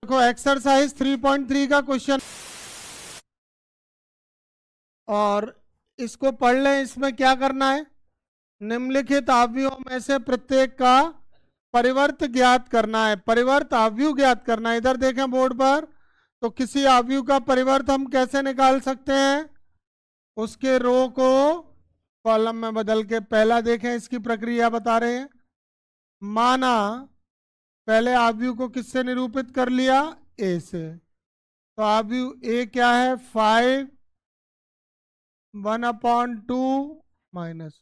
देखो एक्सरसाइज 3.3 का क्वेश्चन और इसको पढ़ लें। इसमें क्या करना है, निम्नलिखित आव्यूहों में से प्रत्येक का परिवर्त ज्ञात करना है। परिवर्त आव्यूह ज्ञात करना है। इधर देखें बोर्ड पर, तो किसी आव्यूह का परिवर्त हम कैसे निकाल सकते हैं, उसके रो को कॉलम में बदल के। पहला देखें, इसकी प्रक्रिया बता रहे हैं। माना पहले आव्यूह को किससे निरूपित कर लिया, ए से। तो आव्यूह ए क्या है, 5 1/2 माइनस।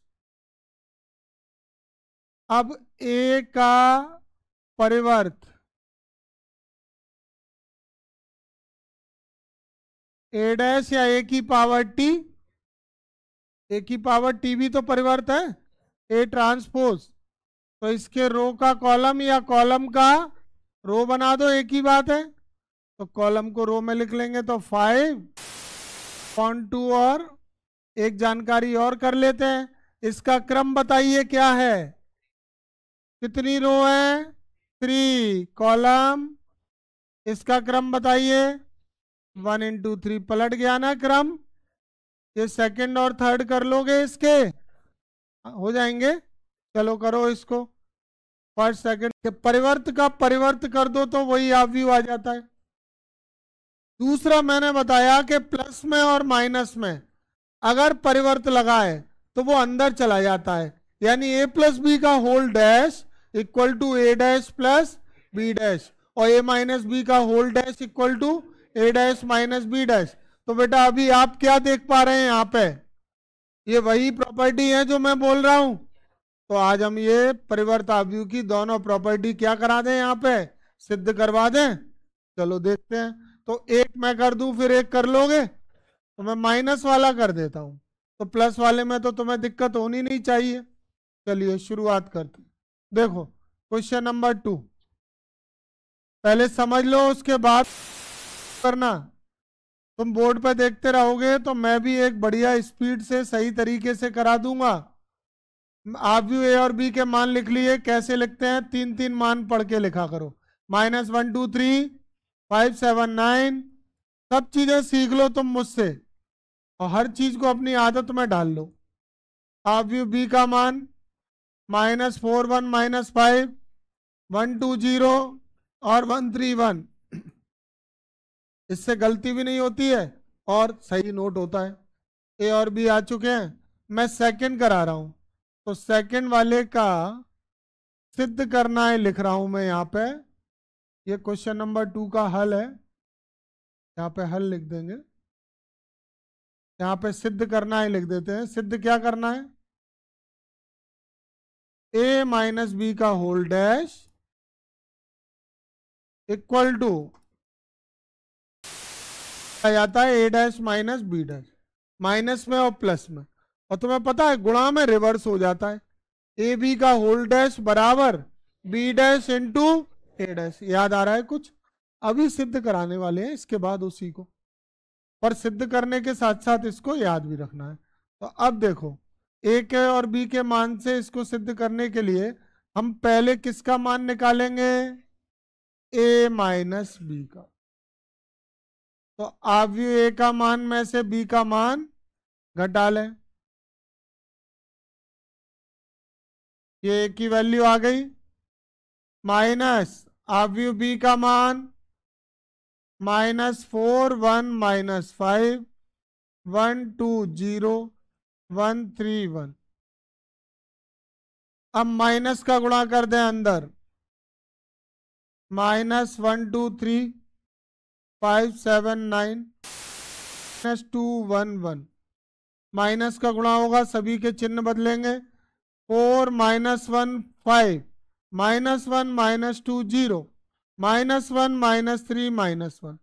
अब ए का परिवर्त ए डैश या ए की पावर टी, ए की पावर टी भी तो परिवर्त है, ए ट्रांसपोज। तो इसके रो का कॉलम या कॉलम का रो बना दो, एक ही बात है। तो कॉलम को रो में लिख लेंगे। तो 5/2 और एक जानकारी और कर लेते हैं, इसका क्रम बताइए क्या है, कितनी रो है, 3 कॉलम। इसका क्रम बताइए, 1 into 3। पलट गया ना क्रम, ये सेकंड और थर्ड कर लोगे, इसके हो जाएंगे। चलो करो इसको, फर्स्ट सेकंड के परिवर्त का परिवर्त कर दो तो वही आव्यूह आ जाता है। दूसरा मैंने बताया कि प्लस में और माइनस में अगर परिवर्त लगा है तो वो अंदर चला जाता है, यानी a प्लस बी का whole dash equal to A dash plus B dash, और a माइनस बी का whole dash equal to A dash minus B dash. तो बेटा अभी आप क्या देख पा रहे हैं यहाँ पे, ये वही प्रॉपर्टी है जो मैं बोल रहा हूं। तो आज हम ये परिवर्त आव्यूह की दोनों प्रॉपर्टी क्या करा दें, यहाँ पे सिद्ध करवा दें। चलो देखते हैं। तो एक मैं कर दूं फिर एक कर लोगे, तो मैं माइनस वाला कर देता हूं, तो प्लस वाले में तो तुम्हें दिक्कत होनी नहीं चाहिए। चलिए शुरुआत करते हैं। देखो क्वेश्चन नंबर 2 पहले समझ लो, उसके बाद करना। तुम बोर्ड पर देखते रहोगे तो मैं भी एक बढ़िया स्पीड से सही तरीके से करा दूंगा। आव्यूह ए और बी के मान लिख लिए, कैसे लिखते हैं, 3 मान पढ़ के लिखा करो। -1 2 3 5 7 9, सब चीजें सीख लो तुम मुझसे और हर चीज को अपनी आदत में डाल लो। आव्यूह बी का मान -4 1 -5 1 2 0 और 1 3 1, इससे गलती भी नहीं होती है और सही नोट होता है। ए और बी आ चुके हैं, मैं सेकंड करा रहा हूं, तो सेकंड वाले का सिद्ध करना है लिख रहा हूं मैं यहाँ पे। ये क्वेश्चन नंबर 2 का हल है, यहाँ पे हल लिख देंगे, यहाँ पे सिद्ध करना है लिख देते हैं। सिद्ध क्या करना है, ए माइनस बी का होल डैश इक्वल टू आ जाता है A dash minus B dash, minus में और प्लस में, और तुम्हें पता है गुणा में रिवर्स हो जाता है। ए बी का होल डैश बराबर B dash into A dash. याद आ रहा है कुछ, अभी सिद्ध कराने वाले हैं इसके बाद उसी को, पर सिद्ध करने के साथ साथ इसको याद भी रखना है। तो अब देखो, ए के और बी के मान से इसको सिद्ध करने के लिए हम पहले किसका मान निकालेंगे, ए माइनस बी का। तो आव्यूह ए का मान में से बी का मान घटा लें, ये ए की वैल्यू आ गई, माइनस आव्यूह बी का मान -4 1 -5 1 2 0 1 3 1। अब माइनस का गुणा कर दें अंदर, -1 2 3 5 7 9 -2 1 1। माइनस का गुणा होगा, सभी के चिन्ह बदलेंगे। 4 -1 5 -1 -2 0 -1 -3 -1।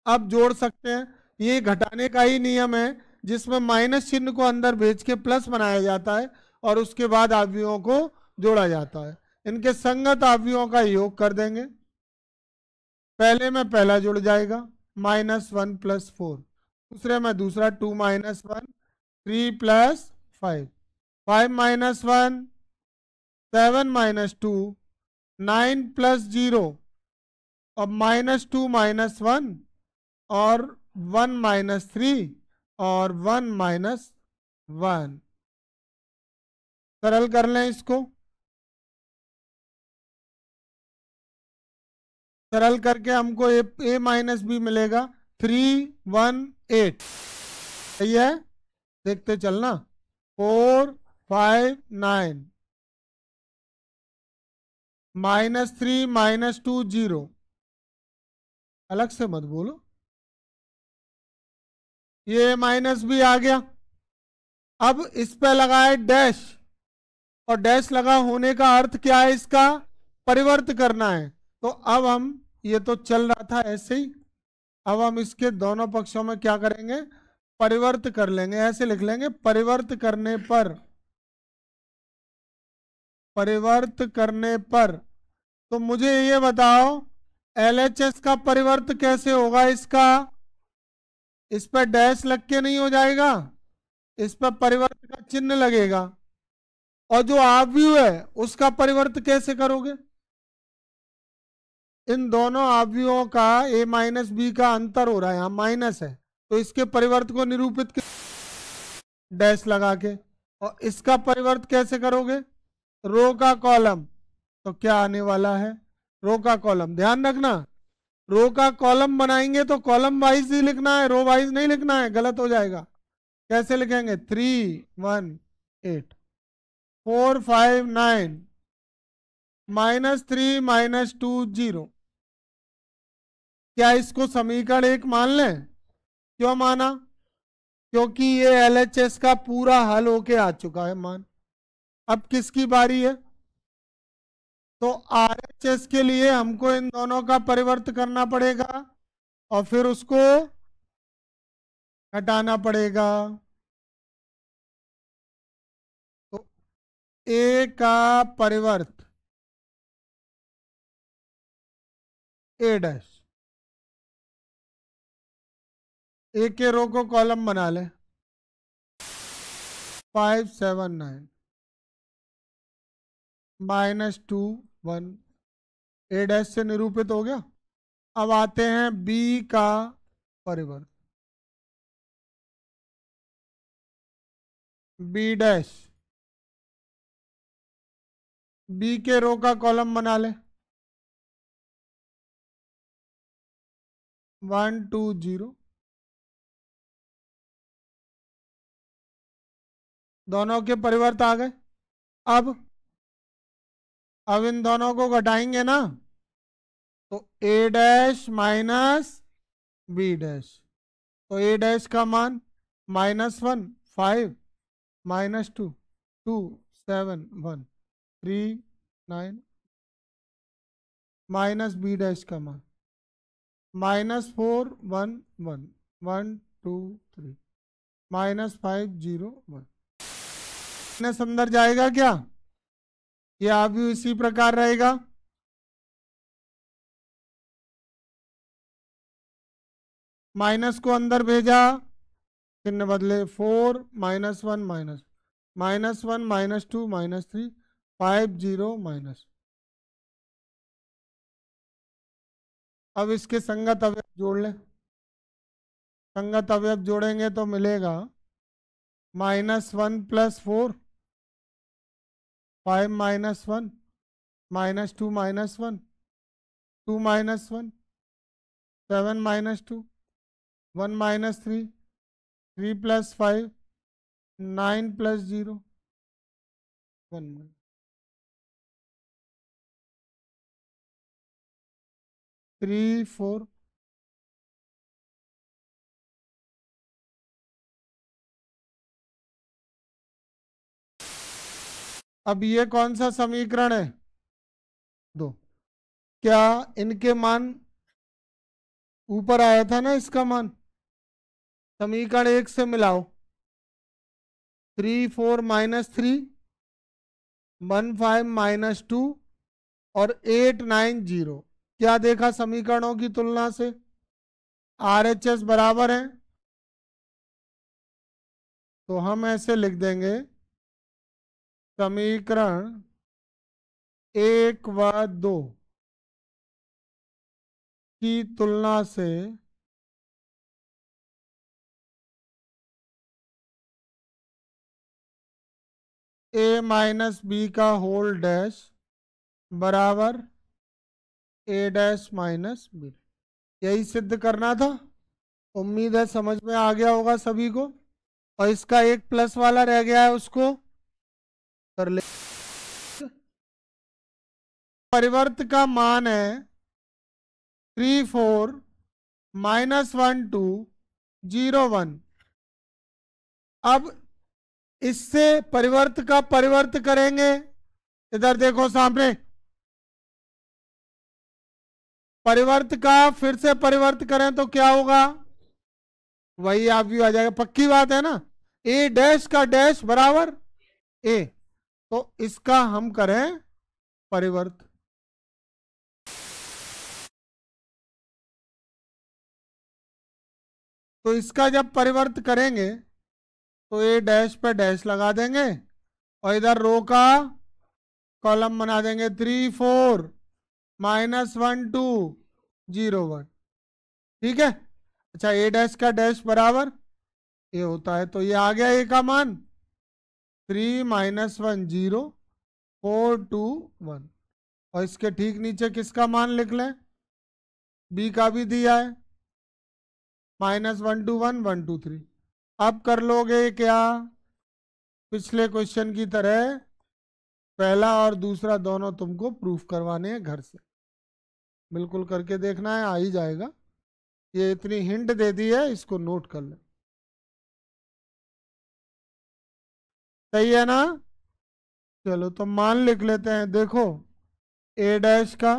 अब जोड़ सकते हैं, ये घटाने का ही नियम है जिसमें माइनस चिन्ह को अंदर भेज के प्लस बनाया जाता है और उसके बाद आव्यूहों को जोड़ा जाता है। इनके संगत आव्यूहों का योग कर देंगे। पहले में पहला जुड़ जाएगा, -1 + 4, दूसरे में दूसरा 2 - 1 3 + 5 5 - 1 7 - 2 9 + 0 और -2 -1 और 1 -3 और 1 -1। सरल कर लें इसको। सरल करके हमको a माइनस बी मिलेगा 3 1 8। सही है, देखते चलना। 4 5 9 -3 -2 0। अलग से मत बोलो। ये माइनस भी आ गया। अब इस पे लगाए डैश, और डैश लगा होने का अर्थ क्या है, इसका परिवर्त करना है। तो अब हम, ये तो चल रहा था ऐसे ही, अब हम इसके दोनों पक्षों में क्या करेंगे, परिवर्त कर लेंगे। ऐसे लिख लेंगे, परिवर्त करने पर, परिवर्त करने पर। तो मुझे ये बताओ LHS का परिवर्त कैसे होगा। इसका, इस पर डैश लग के नहीं हो जाएगा, इस पर परिवर्त का चिन्ह लगेगा। और जो आव्यूह है उसका परिवर्त कैसे करोगे। इन दोनों आव्यूहों का a माइनस बी का अंतर हो रहा है, यहाँ माइनस है, तो इसके परिवर्त को निरूपित डैश लगा के। और इसका परिवर्त कैसे करोगे, रो का कॉलम। तो क्या आने वाला है, रो का कॉलम। ध्यान रखना, रो का कॉलम बनाएंगे तो कॉलम वाइज ही लिखना है, रो वाइज नहीं लिखना है, गलत हो जाएगा। कैसे लिखेंगे, 3 1 8 4 5 9 -3 -2 0। क्या इसको समीकरण 1 मान लें। क्यों माना, क्योंकि ये LHS का पूरा हल होके आ चुका है मान। अब किसकी बारी है, तो RHS के लिए हमको इन दोनों का परिवर्त करना पड़ेगा और फिर उसको हटाना पड़ेगा। तो A का परिवर्त A डैश, A के रो को कॉलम बना ले, 5 7 9 -2 1। A डैश से निरूपित हो गया। अब आते हैं B का परिवर्त, B डैश, B के रो का कॉलम बना ले, 1 2 0। दोनों के परिवर्त आ गए। अब इन दोनों को घटाएंगे ना, तो A dash minus B dash. तो A डैश का मान -1 5 -2 2 7 1 3 9 माइनस B डैश का मान -4 1 1 1 2 3 -5 0 1। माइनस अंदर जाएगा क्या, ये अभी इसी प्रकार रहेगा। माइनस को अंदर भेजा, चिन्ह बदले, 4 -1 -1 -2 -3 5 0 माइनस। अब इसके संगत अवयव जोड़ लें। संगत अवयव जोड़ेंगे तो मिलेगा -1 + 4 5 -1 -2 -1 2 -1 7 -2 1 -3 3 + 5 9 + 0 1 3 4। अब ये कौन सा समीकरण है, दो। क्या इनके मान ऊपर आया था ना, इसका मान समीकरण 1 से मिलाओ। 3 4 -3 1 5 -2 और 8 9 0। क्या देखा समीकरणों की तुलना से, RHS बराबर है। तो हम ऐसे लिख देंगे, समीकरण 1 व 2 की तुलना से a माइनस बी का होल डैश बराबर a डैश माइनस बी। यही सिद्ध करना था। उम्मीद है समझ में आ गया होगा सभी को। और इसका एक प्लस वाला रह गया है, उसको कर ले। परिवर्त का मान है 3 4 -1 2 0 1। अब इससे परिवर्त का परिवर्त करेंगे। इधर देखो सामने, परिवर्त का फिर से परिवर्त करें तो क्या होगा, वही आप भी आ जाएगा। पक्की बात है ना, ए डैश का डैश बराबर ए। तो इसका हम करें परिवर्त। तो इसका जब परिवर्त करेंगे तो ए डैश पे डैश लगा देंगे और इधर रो का कॉलम बना देंगे 3 4 -1 2 0 1। ठीक है। अच्छा, ए डैश का डैश बराबर ए होता है, तो ये आ गया ए का मान 3 -1 0 4 2 1। और इसके ठीक नीचे किसका मान लिख लें, बी का भी दिया है -1 2 1 1 2 3। अब कर लोगे क्या, पिछले क्वेश्चन की तरह पहला और दूसरा दोनों तुमको प्रूफ करवाने हैं घर से। बिल्कुल करके देखना है, आ ही जाएगा। ये इतनी हिंट दे दी है, इसको नोट कर ले। सही है ना। चलो तो मान लिख लेते हैं। देखो, ए डैश का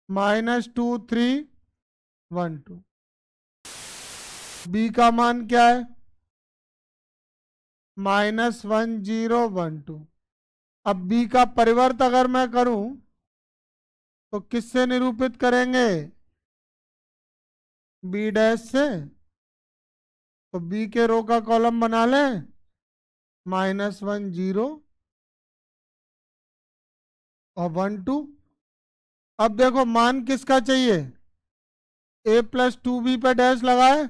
-2 3 1 2, बी का मान क्या है -1 0 1 2। अब बी का परिवर्त अगर मैं करूं तो किससे निरूपित करेंगे, बी डैश से। तो बी के रो का कॉलम बना लें -1 0 और 1 2। अब देखो मान किसका चाहिए, a + 2b पे डैश लगाए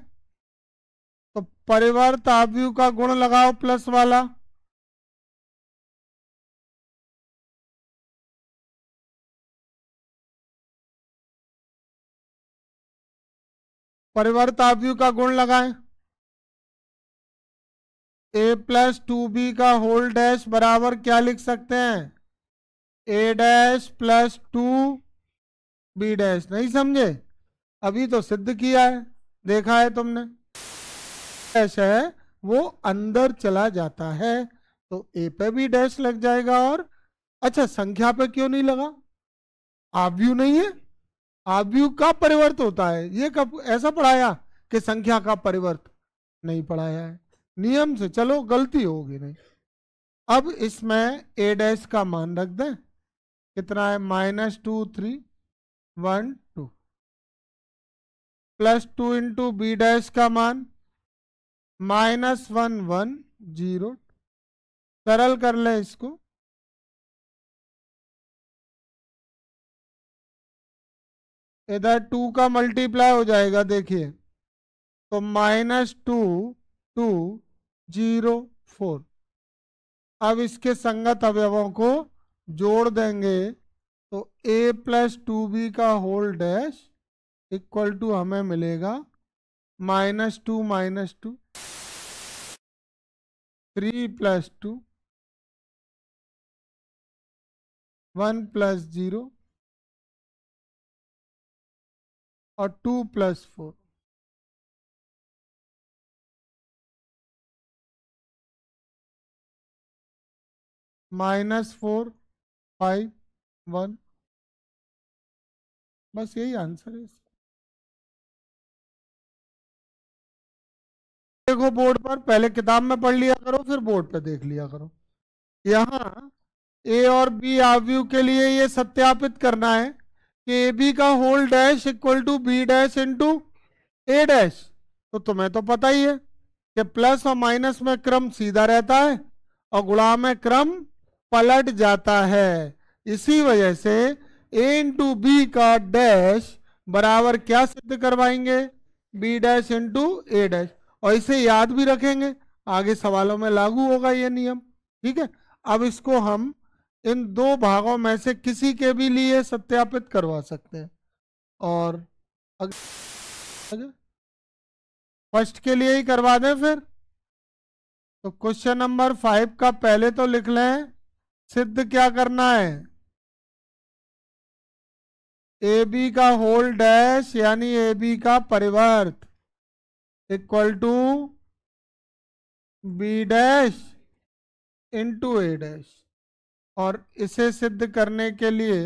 तो परिवर्त आव्यूह का गुण लगाओ प्लस वाला। परिवर्त आव्यूह का गुण लगाएं, a + 2b का होल डैश बराबर क्या लिख सकते हैं, a डैश + 2b डैश। नहीं समझे, अभी तो सिद्ध किया है, देखा है तुमने। डैश है वो अंदर चला जाता है तो a पे भी डैश लग जाएगा। और अच्छा, संख्या पे क्यों नहीं लगा, आव्यूह नहीं है, आव्यूह का परिवर्त होता है। ये कब ऐसा पढ़ाया कि संख्या का परिवर्त, नहीं पढ़ाया है। नियम से चलो, गलती होगी नहीं। अब इसमें a डैश का मान रख दें, कितना है -2 3 1 2 +2 × b डैश का मान -1 1 0। सरल कर ले इसको, इधर 2 का मल्टीप्लाई हो जाएगा। देखिए तो -2 2 0 4। अब इसके संगत अवयवों को जोड़ देंगे तो a + 2b का होल डैश = हमें मिलेगा -2 -2 3 + 2 1 + 0 और 2 + 4। -4 5 1। बस यही आंसर है इसका। देखो बोर्ड पर, पहले किताब में पढ़ लिया करो फिर बोर्ड पे देख लिया करो। यहाँ ए और बी आव्यूह के लिए ये सत्यापित करना है कि ए बी का होल डैश = बी डैश × ए डैश। तो तुम्हें तो पता ही है कि प्लस और माइनस में क्रम सीधा रहता है और गुणा में क्रम पलट जाता है। इसी वजह से ए इंटू बी का डैश बराबर क्या सिद्ध करवाएंगे, B dash into A dash, और इसे याद भी रखेंगे, आगे सवालों में लागू होगा ये नियम। ठीक है, अब इसको हम इन दो भागों में से किसी के भी लिए सत्यापित करवा सकते हैं। और फर्स्ट के लिए ही करवा दें फिर। तो क्वेश्चन नंबर 5 का पहले तो लिख लें, सिद्ध क्या करना है, ए बी का होल डैश यानी ए बी का परिवर्त equal to B dash into A dash. और इसे सिद्ध करने के लिए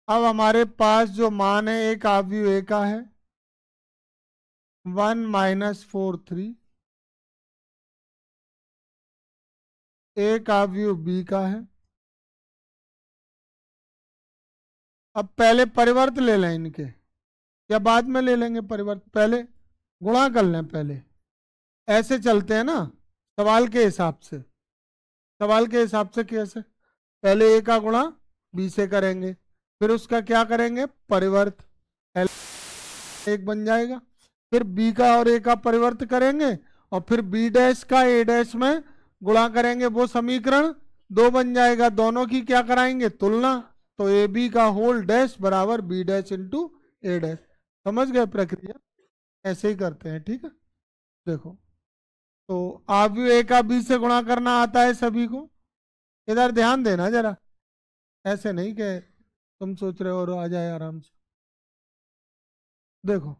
अब हमारे पास जो मान है, एक आव्यूह ए का है 1 माइनस 4 3, एक आव्यूह बी का है। अब पहले परिवर्त ले लें इनके, या बाद में ले लेंगे परिवर्त, पहले गुणा कर लें, पहले ऐसे चलते हैं ना सवाल के हिसाब से। सवाल के हिसाब से कैसे, पहले ए का गुणा बी से करेंगे, फिर उसका क्या करेंगे परिवर्त, एक बन जाएगा, फिर बी का और ए का परिवर्त करेंगे, और फिर बी डैश का ए डैश में गुणा करेंगे, वो समीकरण 2 बन जाएगा, दोनों की क्या कराएंगे तुलना, तो ए बी का होल डैश बराबर B dash into A dash. समझ गए प्रक्रिया, ऐसे ही करते हैं। ठीक है, देखो तो आव्यूह ए का बी से गुणा करना आता है सभी को, इधर ध्यान देना जरा, ऐसे नहीं कि तुम सोच रहे हो और आ जाए आराम से। देखो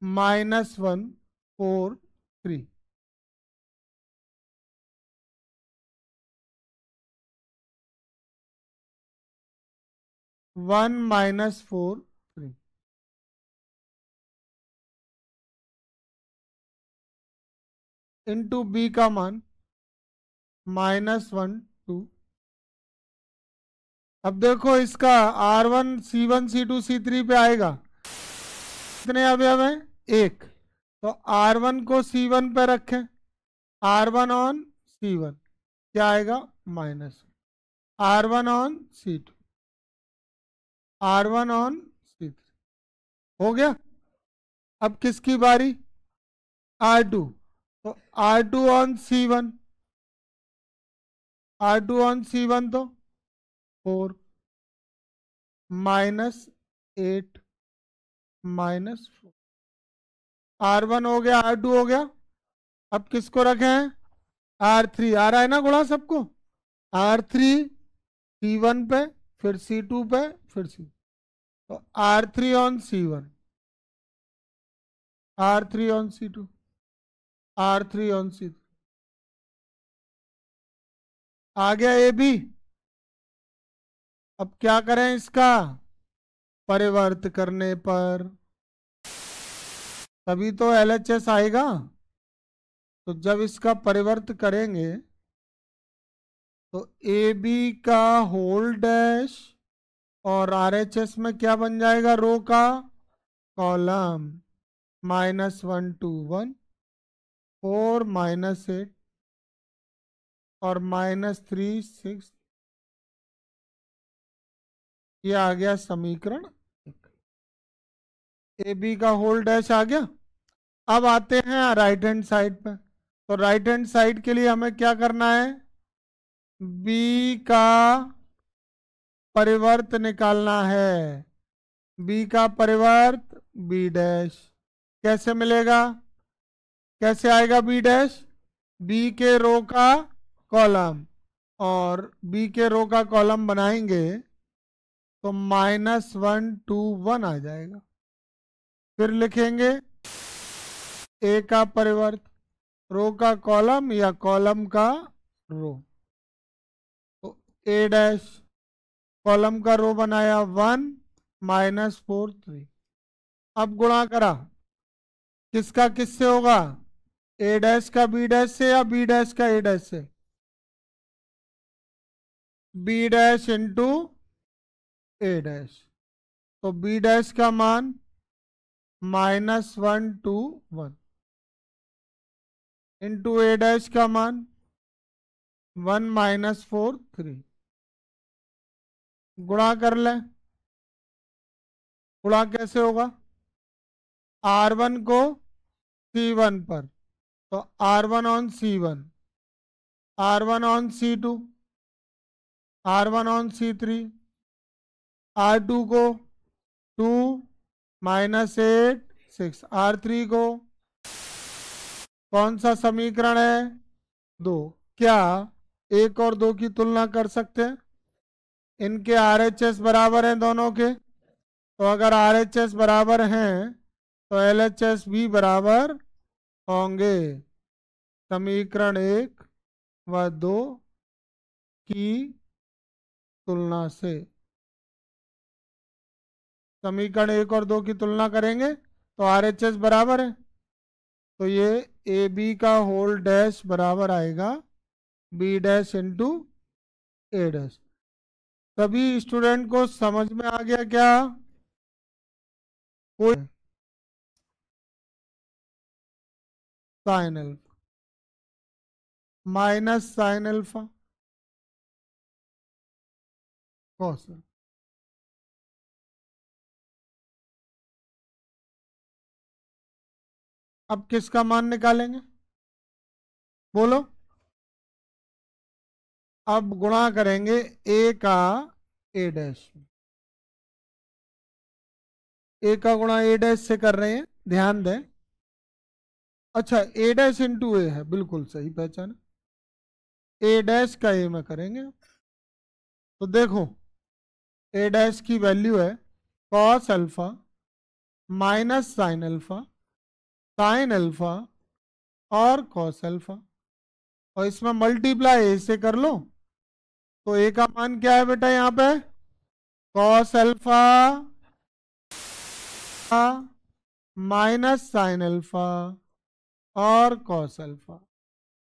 -1 4 3, वन -4 3 इंटू बी का मान -1 2। अब देखो इसका R1 C1 C2 C3 पे आएगा, कितने अवयव हैं, एक, तो R1 को C1 पे रखें, R1 ऑन C1 क्या आएगा minus, R1 on C2 R1 on C3, हो गया। अब किसकी बारी, R2, तो R2 on C1, R2 on C1 तो 4 -8 -4, R1 हो गया, R2 हो गया। अब किसको रखें, R3, आ रहा है ना गुणा सबको, R3 C1 पे, फिर C2 पे, फिर C, तो R3 on C1 R3 on C2 R3 on C3, आ गया ए बी। अब क्या करें, इसका परिवर्त करने पर तभी तो LHS आएगा, तो जब इसका परिवर्त करेंगे तो ए बी का होल डैश और RHS में क्या बन जाएगा, रो का कॉलम, -1 2 1 4 -8 और -3 6, ये आ गया समीकरण, ए बी का होल डैश आ गया। अब आते हैं राइट हैंड साइड पे, तो राइट हैंड साइड के लिए हमें क्या करना है, बी का परिवर्त निकालना है, बी का परिवर्त बी डैश, कैसे मिलेगा, कैसे आएगा बी डैश, बी के रो का कॉलम, और बी के रो का कॉलम बनाएंगे तो -1 2 1 आ जाएगा, फिर लिखेंगे ए का परिवर्त, रो का कॉलम या कॉलम का रो, तो ए डैश कॉलम का रो बनाया 1 -4 3। अब गुणा करा, किसका किससे होगा, ए डैश का बी डैश से या बी डैश का ए डैश से, B dash into A dash, तो बी डैश का मान -1 2 1 इंटू ए डैश का मान 1 -4 3। गुणा कर ले। गुणा कैसे होगा? R1 को C1 पर, तो R1 on C1, R1 on C2, R1 on C3, R2 को 2 माइनस 8 6, R3 को कौन सा समीकरण है? 2। क्या 1 और 2 की तुलना कर सकते हैं? इनके RHS बराबर हैं दोनों के, तो अगर RHS बराबर हैं तो LHS भी बराबर होंगे। समीकरण 1 व 2 की तुलना से, समीकरण 1 और 2 की तुलना करेंगे तो RHS बराबर है, तो ये AB का होल डैश बराबर आएगा B dash into A dash. सभी स्टूडेंट को समझ में आ गया क्या? कोई sine alpha minus sine alpha cos. अब किसका मान निकालेंगे? बोलो। अब गुणा करेंगे A का A डैश, A का गुणा A डैश से कर रहे हैं, ध्यान दें। अच्छा, A डैश इंटू A है, बिल्कुल सही पहचान। A डैश का A में करेंगे, तो देखो A डैश की वैल्यू है cos alpha minus sine alpha, sine alpha और कॉस अल्फा, और इसमें मल्टीप्लाई A से कर लो, तो A का मान क्या है बेटा? यहाँ पे cos alpha minus sine alpha और कॉस अल्फा।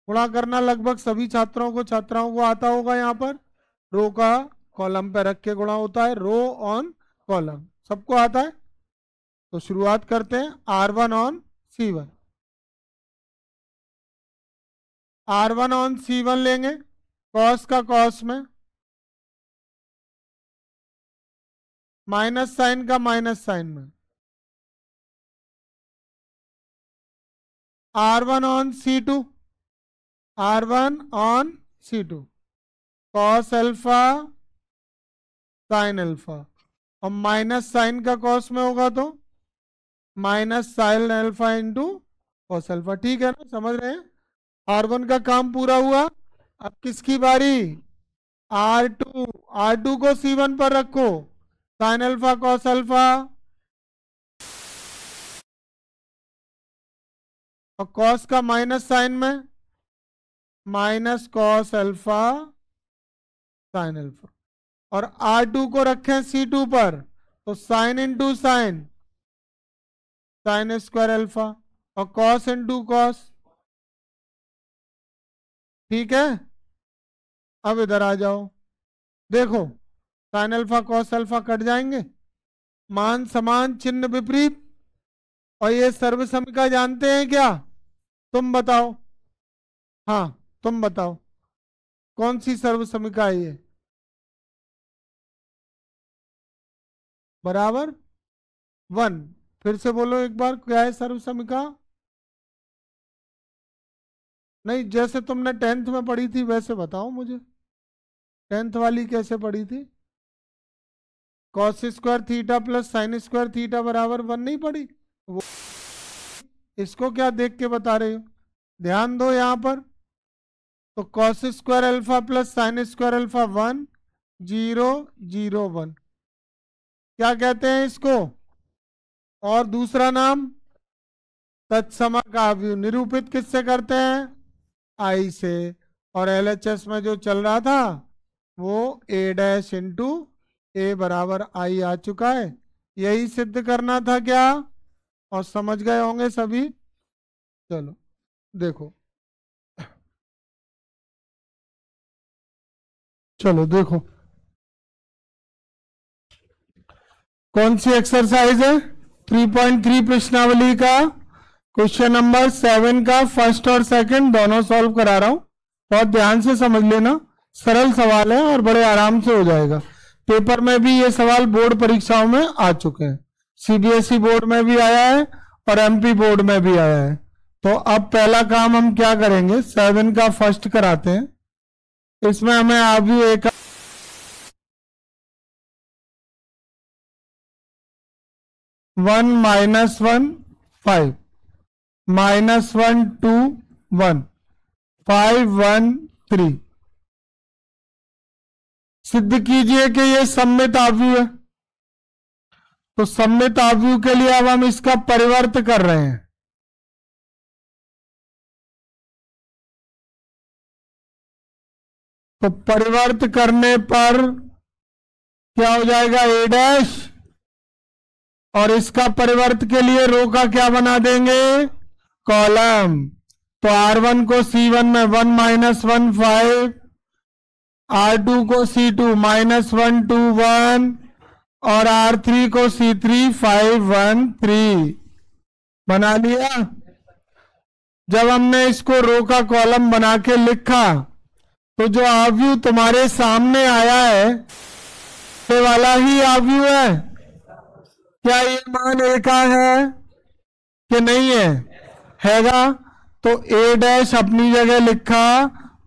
गुणा करना लगभग सभी छात्रों को छात्राओं को आता होगा। यहाँ पर रो का कॉलम पे रख के गुणा होता है, रो ऑन कॉलम सबको आता है। तो शुरुआत करते हैं R1 on C1, R1 on C1 लेंगे कॉस का कॉस में, माइनस साइन का माइनस साइन में, R1 on C2, R1 on C2 cos alpha sine alpha, और माइनस साइन का कॉस में होगा तो minus sine alpha into cos alpha. ठीक है ना, समझ रहे हैं? R1 का काम पूरा हुआ। अब किसकी बारी? R2, R2 को C1 पर रखो, साइन अल्फा कॉस अल्फा, और कॉस का माइनस साइन में minus cos alpha sine alpha, और R2 को रखें C2 पर, तो sine into sine, sine square alpha, और कॉस इंटू कॉस। ठीक है, अब इधर आ जाओ, देखो sine alpha cos alpha cut जाएंगे, मान समान चिन्ह विपरीत। और ये सर्वसमिका जानते हैं क्या? तुम बताओ। हाँ तुम बताओ, कौन सी सर्वसमिका है ये? बराबर 1। फिर से बोलो एक बार, क्या है सर्वसमिका? नहीं, जैसे तुमने 10th में पढ़ी थी वैसे बताओ मुझे। 10th वाली कैसे पढ़ी थी? Cos square theta plus sine square theta बराबर 1 नहीं पढ़ी? वो इसको क्या देख के बता रहे हो? ध्यान दो यहाँ पर, तो cos square alpha plus sine square alpha 1 0 0 1, क्या कहते हैं इसको? और दूसरा नाम तत्समकाव्यु, निरूपित किससे करते हैं? आई से। और LHS में जो चल रहा था वो A डैश इंटू A बराबर आई आ चुका है, यही सिद्ध करना था क्या? और समझ गए होंगे सभी। चलो देखो, चलो देखो कौन सी एक्सरसाइज है? 3.3 प्रश्नावली का क्वेश्चन नंबर 7 का फर्स्ट और सेकंड दोनों सॉल्व करा रहा हूं, बहुत ध्यान से समझ लेना, सरल सवाल है और बड़े आराम से हो जाएगा। पेपर में भी ये सवाल बोर्ड परीक्षाओं में आ चुके हैं, सीबीएसई बोर्ड में भी आया है और एमपी बोर्ड में भी आया है। तो अब पहला काम हम क्या करेंगे, 7 का फर्स्ट कराते हैं। इसमें हमें आव्यू ए का वन माइनस वन 5 माइनस 1 2 1 5 1 3 सिद्ध कीजिए कि ये सममित आव्यू है। तो सममित आव्यू के लिए अब हम इसका परिवर्त कर रहे हैं। तो परिवर्त करने पर क्या हो जाएगा, ए डैश, और इसका परिवर्त के लिए रो का क्या बना देंगे, कॉलम। तो R1 को C1 में 1 माइनस 1 5, R2 को C2 माइनस 1 2 1 और R3 को C3 5 1 3 बना लिया। जब हमने इसको रो का कॉलम बना के लिखा तो जो आव्यू तुम्हारे सामने आया है ये वाला ही आव्यू है। क्या ये मान ए का है कि नहीं है, हैगा। तो ए डैश अपनी जगह लिखा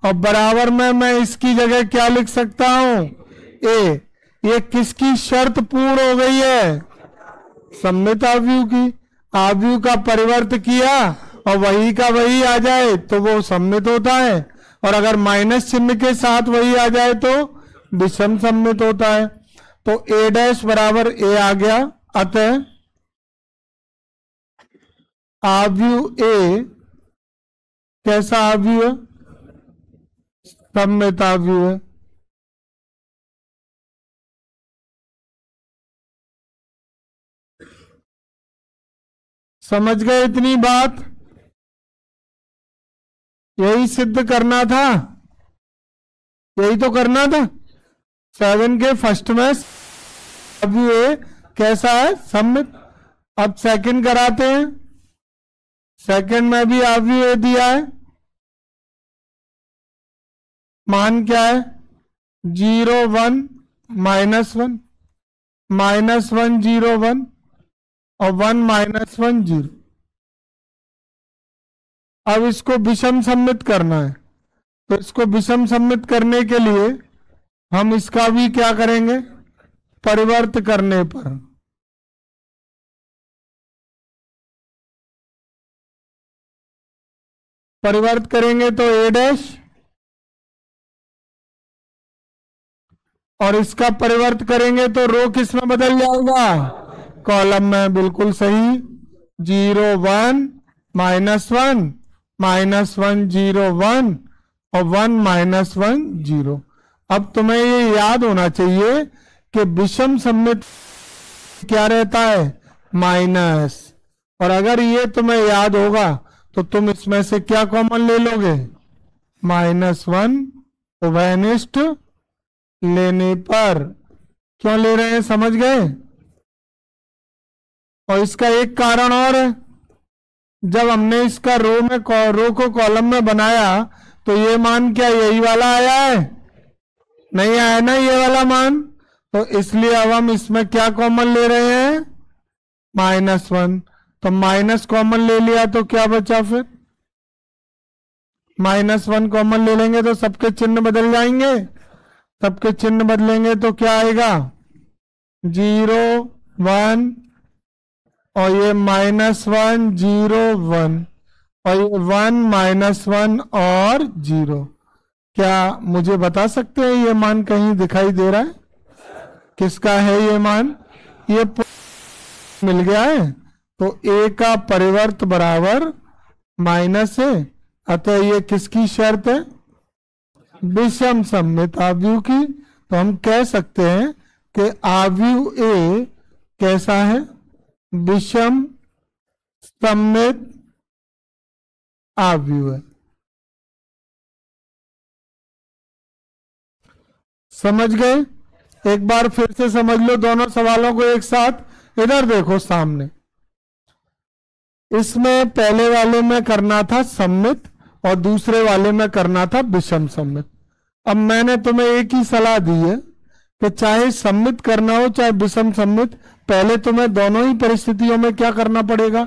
और बराबर में मैं इसकी जगह क्या लिख सकता हूं, ए। ये किसकी शर्त पूर्ण हो गई है, सममित आव्यू की। आव्यू का परिवर्त किया और वही का वही आ जाए तो वो सममित होता है, और अगर माइनस चिन्ह के साथ वही आ जाए तो विषम सममित होता है। तो ए डैश बराबर ए आ गया। अतः आव्यू ए कैसा आव्यू है, सममित आव्यू है। समझ गए इतनी बात, यही सिद्ध करना था, यही तो करना था। 7 के फर्स्ट में आव्यू ए कैसा है, सममित। अब सेकंड कराते हैं। सेकंड में भी आव्यू ए दिया है, मान क्या है 0 1 माइनस 1 माइनस 1 0 1 और 1 माइनस 1 0। अब इसको विषम सममित करना है। तो इसको विषम सममित करने के लिए हम इसका भी क्या करेंगे, परिवर्त करने पर परिवर्त करेंगे तो ए डैश, और इसका परिवर्त करेंगे तो रो किस में बदल जाएगा, कॉलम में। बिल्कुल सही। 0 1 माइनस 1 माइनस 1 0 1 और 1 माइनस 1 0। अब तुम्हें ये याद होना चाहिए कि विषम सममित क्या रहता है, माइनस। और अगर ये तुम्हें याद होगा तो तुम इसमें से क्या कॉमन ले लोगे, -1 उभयनिष्ठ लेने पर। क्यों ले रहे हैं, समझ गए। और इसका एक कारण और है, जब हमने इसका रो को कॉलम में बनाया तो ये मान क्या यही वाला आया है, नहीं आया ना ये वाला मान। तो इसलिए अब हम इसमें क्या कॉमन ले रहे हैं, -1। तो माइनस कॉमन ले लिया तो क्या बचा, फिर -1 कॉमन ले लेंगे तो सबके चिन्ह बदल जाएंगे। सबके चिन्ह बदलेंगे तो क्या आएगा, 0 1 और ये -1 0 1 और ये 1 -1 और 0। क्या मुझे बता सकते हैं ये मान कहीं दिखाई दे रहा है, किसका है ये मान, ये मिल गया है। तो ए का परिवर्त बराबर माइनस है, अतः ये किसकी शर्त है, विषम सममित आव्यू की। तो हम कह सकते हैं कि आव्यू ए कैसा है, विषम सममित आव्यू है। समझ गए। एक बार फिर से समझ लो दोनों सवालों को एक साथ। इधर देखो सामने, इसमें पहले वाले में करना था सममित और दूसरे वाले में करना था विषम सममित। अब मैंने तुम्हें एक ही सलाह दी है कि चाहे सम्मित करना हो चाहे विषम सम्मित, पहले तुम्हें दोनों ही परिस्थितियों में क्या करना पड़ेगा,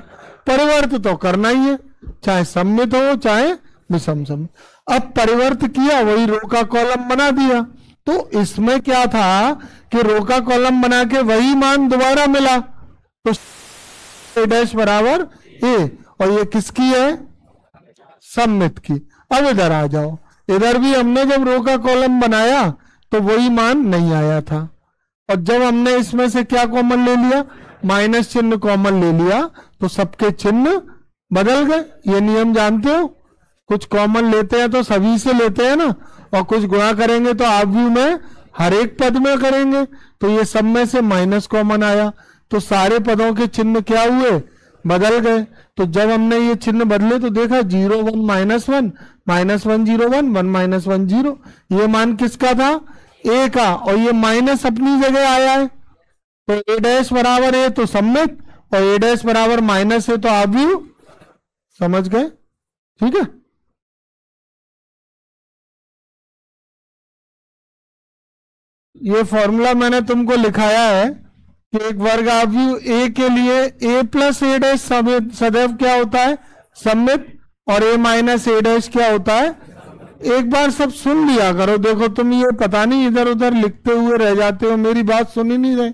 परिवर्त तो करना ही है, चाहे सम्मित हो चाहे विषम सम्मित। अब परिवर्त किया, वही रो का कॉलम बना दिया, तो इसमें क्या था कि रो का कॉलम बना के वही मान दोबारा मिला, तो ए डैश बराबर ए, और ये किसकी है, सम्मित की। अब इधर आ जाओ, इधर भी हमने जब रो का कॉलम बनाया तो वही मान नहीं आया था, और जब हमने इसमें से क्या कॉमन ले लिया, माइनस चिन्ह कॉमन ले लिया, तो सबके चिन्ह बदल गए। ये नियम जानते हो, कुछ कॉमन लेते हैं तो सभी से लेते हैं ना, और कुछ गुणा करेंगे तो आव्यूह में हर एक पद में करेंगे, तो ये सब में से माइनस कॉमन आया, तो सारे पदों के चिन्ह क्या हुए, बदल गए। तो जब हमने ये चिन्ह बदले तो देखा 0 1 -1 -1 0 1 1 -1 0, ये मान किसका था, ए का, और ये माइनस अपनी जगह आया है, तो ए डैश बराबर ए तो सम्मित, और ए डैश बराबर माइनस है तो आव्यूह। समझ गए, ठीक है। ये फॉर्मूला मैंने तुमको लिखाया है कि एक वर्ग आव्यूह ए के लिए ए प्लस ए डैश सदैव क्या होता है, सम्मित, और ए माइनस ए डैश क्या होता है। एक बार सब सुन लिया करो, देखो तुम ये पता नहीं इधर उधर लिखते हुए रह जाते हो, मेरी बात सुन ही नहीं रहे।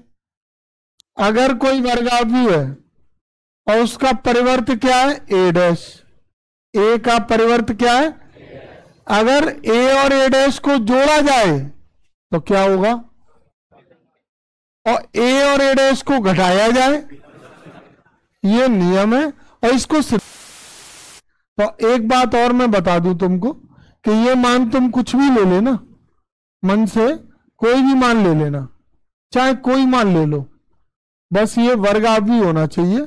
अगर कोई वर्ग आव्यूह है और उसका परिवर्त क्या है, ए डैश, ए का परिवर्त क्या है, अगर ए और ए डैश को जोड़ा जाए तो क्या होगा, और ए और ए डैश को घटाया जाए, ये नियम है। और इसको तो एक बात और मैं बता दूं तुमको कि ये मान तुम कुछ भी ले लेना, मन से कोई भी मान ले लेना, चाहे कोई मान ले लो, बस ये वर्ग आव्यूह होना चाहिए।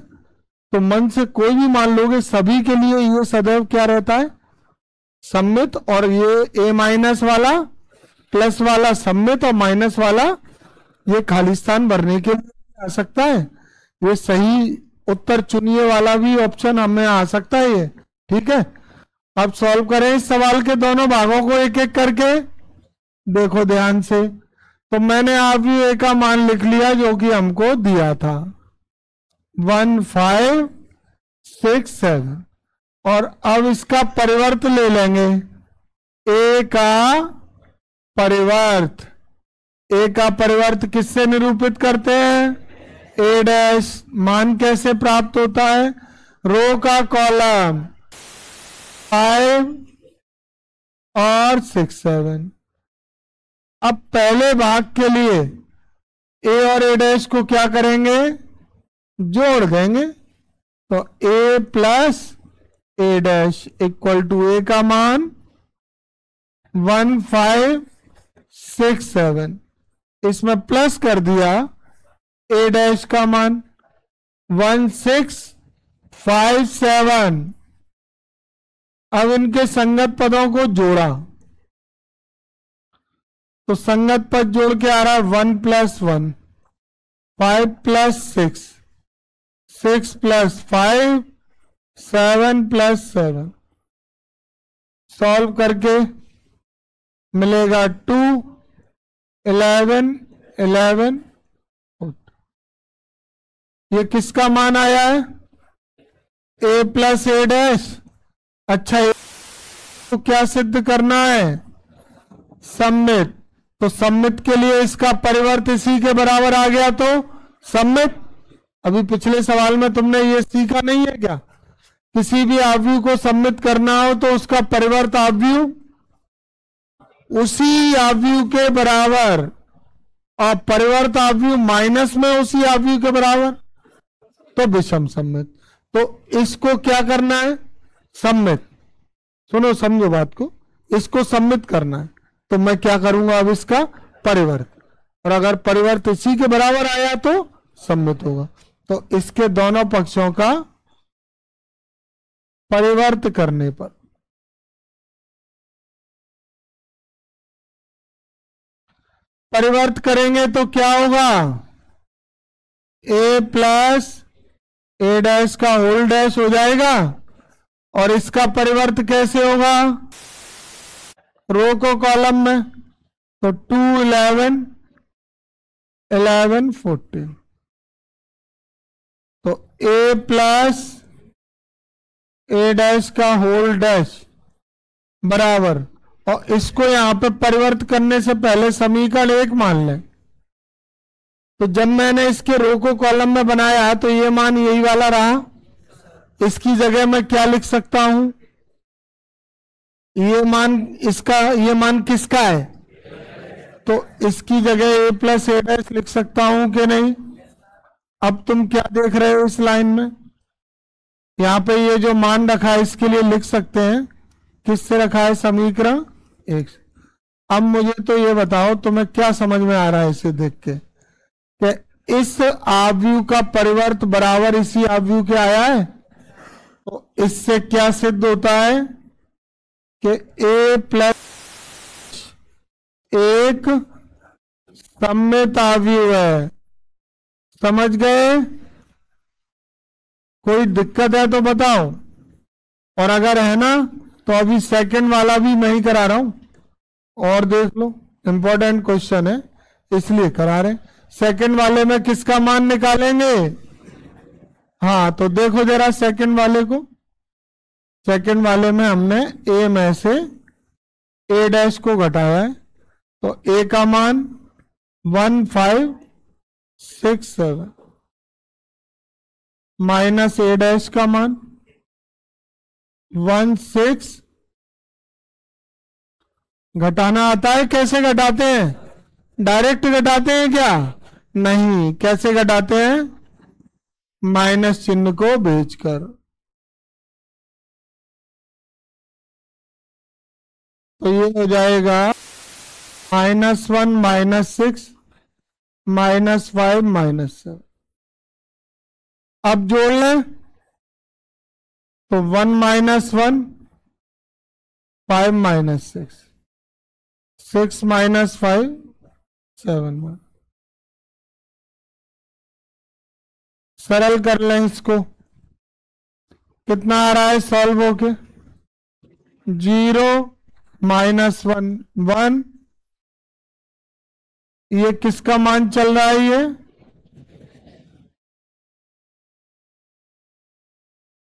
तो मन से कोई भी मान लोगे, सभी के लिए ये सदैव क्या रहता है, सम्मित, और ये ए माइनस वाला प्लस वाला सम्मित, और माइनस वाला ये खाली स्थान भरने के लिए आ सकता है। ये सही उत्तर चुनिए वाला भी ऑप्शन हमें आ सकता है ये, ठीक है। अब सॉल्व करें इस सवाल के दोनों भागों को एक एक करके, देखो ध्यान से। तो मैंने आव्यूह ए का मान लिख लिया जो कि हमको दिया था 1 5 6 7, और अब इसका परिवर्त ले लेंगे, ए का परिवर्त। ए का परिवर्त किससे निरूपित करते हैं, ए डैश। मान कैसे प्राप्त होता है, रो का कॉलम 5 और 6 7। अब पहले भाग के लिए ए और ए डैश को क्या करेंगे, जोड़ देंगे, तो A plus A dash equal to A का मान 1 5 6 7, इसमें प्लस कर दिया ए डैश का मान 1 6 5 7। अब इनके संगत पदों को जोड़ा, तो संगत पद जोड़ के आ रहा है 1 + 1 5 + 6 6 + 5 7 + 7। सॉल्व करके मिलेगा 2 11 11। ये किसका मान आया है, ए प्लस ए डैश। अच्छा, तो क्या सिद्ध करना है, सम्मित। तो सम्मित के लिए इसका परिवर्त इसी के बराबर आ गया, तो सम्मित। अभी पिछले सवाल में तुमने ये सीखा नहीं है क्या, किसी भी आव्यूह को सम्मित करना हो तो उसका परिवर्त आव्यूह उसी आव्यूह के बराबर, और परिवर्त आव्यूह माइनस में उसी आव्यूह के बराबर, तो विषम सम्मित। तो इसको क्या करना है, सम्मित। सुनो, समझो बात को, इसको सम्मित करना है, तो मैं क्या करूंगा, अब इसका परिवर्त, और अगर परिवर्त इसी के बराबर आया तो सम्मित होगा। तो इसके दोनों पक्षों का परिवर्त करने पर परिवर्त करेंगे तो क्या होगा, ए प्लस ए डैश का होल डैश हो जाएगा। और इसका परिवर्त कैसे होगा, रो को कॉलम में, तो 2 11 11 14। तो a प्लस ए डैश का होल डैश बराबर, और इसको यहां पे परिवर्तित करने से पहले समीकरण 1 मान लें। तो जब मैंने इसके रो को कॉलम में बनाया तो ये मान यही वाला रहा। इसकी जगह मैं क्या लिख सकता हूं, ये मान इसका, ये मान किसका है, तो इसकी जगह a प्लस ए डैश लिख सकता हूं कि नहीं। अब तुम क्या देख रहे हो इस लाइन में, यहां पे ये जो मान रखा है इसके लिए लिख सकते हैं, किससे रखा है, समीकरण 1 से। अब मुझे तो ये बताओ तुम्हें क्या समझ में आ रहा है इसे देख के, कि इस आव्यूह का परिवर्त बराबर इसी आव्यूह के आया है। तो इससे क्या सिद्ध होता है कि a प्लस एक सममित आव्यूह है। समझ गए, कोई दिक्कत है तो बताओ, और अगर है ना तो अभी सेकंड वाला भी मैं ही करा रहा हूं, और देख लो, इंपॉर्टेंट क्वेश्चन है इसलिए करा रहे। सेकंड वाले में किसका मान निकालेंगे, हाँ तो देखो जरा सेकंड वाले को। सेकंड वाले में हमने a में से a डैश को घटाया है, तो a का मान 1567 माइनस ए डैश का मान 16। घटाना आता है, कैसे घटाते हैं, डायरेक्ट घटाते हैं क्या, नहीं, कैसे घटाते हैं, माइनस चिन्ह को भेजकर। तो ये हो जाएगा -1 -6 -5 -7। अब जोड़ लें तो 1 -1 5 -6 6 -5 7 1। सरल कर लें इसको, कितना आ रहा है सॉल्व होके, 0 -1 1। ये किसका मान चल रहा है, ये